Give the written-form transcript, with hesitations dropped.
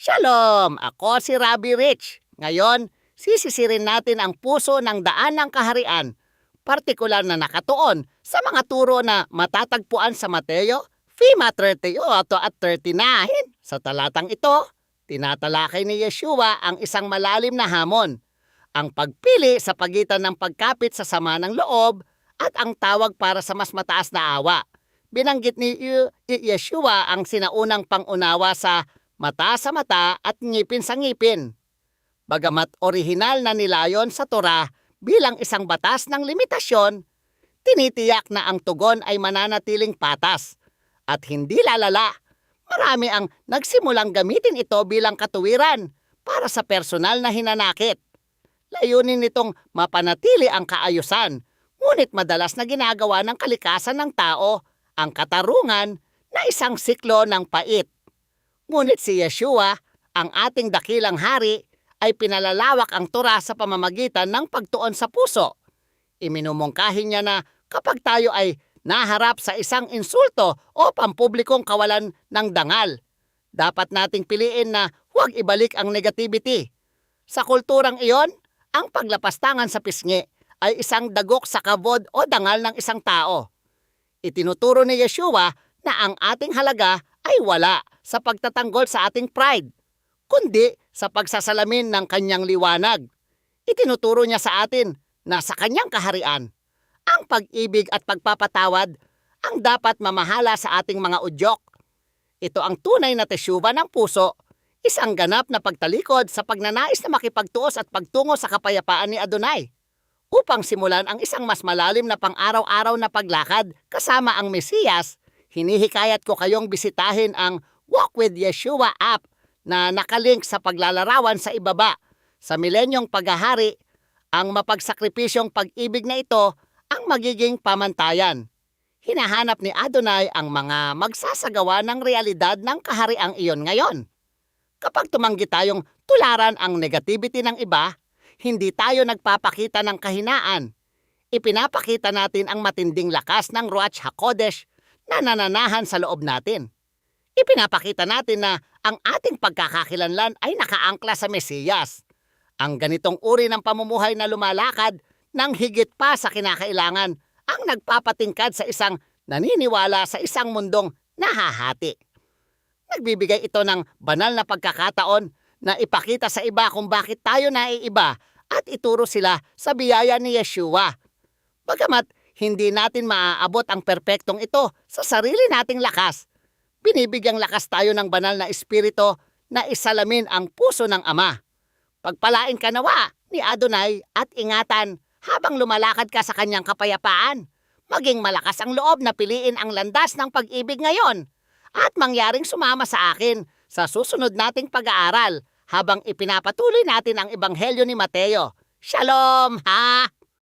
Shalom! Ako si Rabbi Rich. Ngayon, sisisirin natin ang puso ng daan ng kaharian, partikular na nakatuon sa mga turo na matatagpuan sa Mateo, Fima 38 at 39. Sa talatang ito, tinatalakay ni Yeshua ang isang malalim na hamon, ang pagpili sa pagitan ng pagkapit sa sama ng loob at ang tawag para sa mas mataas na awa. Binanggit ni Yeshua ang sinaunang pangunawa sa mata sa mata at ngipin sa ngipin. Bagamat orihinal na nilayon sa Torah bilang isang batas ng limitasyon, tinitiyak na ang tugon ay mananatiling patas at hindi lalala. Marami ang nagsimulang gamitin ito bilang katuwiran para sa personal na hinanakit. Layunin nitong mapanatili ang kaayusan, ngunit madalas na ginagawa ng kalikasan ng tao ang katarungan na isang siklo ng pait. Ngunit si Yeshua, ang ating dakilang hari, ay pinalalawak ang Torah sa pamamagitan ng pagtuon sa puso. Iminumungkahi niya na kapag tayo ay naharap sa isang insulto o pampublikong kawalan ng dangal, dapat nating piliin na huwag ibalik ang negativity. Sa kulturang iyon, ang paglapastangan sa pisngi ay isang dagok sa kabod o dangal ng isang tao. Itinuturo ni Yeshua na ang ating halaga ay wala sa pagtatanggol sa ating pride, kundi sa pagsasalamin ng kanyang liwanag. Itinuturo niya sa atin na sa kanyang kaharian, ang pag-ibig at pagpapatawad ang dapat mamahala sa ating mga udyok. Ito ang tunay na tesyuba ng puso, isang ganap na pagtalikod sa pagnanais na makipagtuos at pagtungo sa kapayapaan ni Adonai. Upang simulan ang isang mas malalim na pang-araw-araw na paglakad kasama ang Mesiyas, hinihikayat ko kayong bisitahin ang Walk with Yeshua app na nakalink sa paglalarawan sa ibaba. Sa milenyong paghahari, ang mapagsakripisyong pag-ibig na ito ang magiging pamantayan. Hinahanap ni Adonai ang mga magsasagawa ng realidad ng kahariang iyon ngayon. Kapag tumanggi tayong tularan ang negativity ng iba, hindi tayo nagpapakita ng kahinaan. Ipinapakita natin ang matinding lakas ng Ruach HaKodesh na nananahan sa loob natin. Ipinapakita natin na ang ating pagkakakilanlan ay nakaangkla sa Mesiyas. Ang ganitong uri ng pamumuhay na lumalakad ng higit pa sa kinakailangan ang nagpapatingkad sa isang naniniwala sa isang mundong nahahati. Nagbibigay ito ng banal na pagkakataon na ipakita sa iba kung bakit tayo naiiba at ituro sila sa biyaya ni Yeshua. Bagamat hindi natin maaabot ang perpektong ito sa sarili nating lakas, binibigyang lakas tayo ng banal na espiritu na isalamin ang puso ng Ama. Pagpalain ka nawa ni Adonai at ingatan habang lumalakad ka sa kanyang kapayapaan. Maging malakas ang loob na piliin ang landas ng pag-ibig ngayon at mangyaring sumama sa akin sa susunod nating pag-aaral habang ipinapatuloy natin ang Ebanghelyo ni Mateo. Shalom, ha!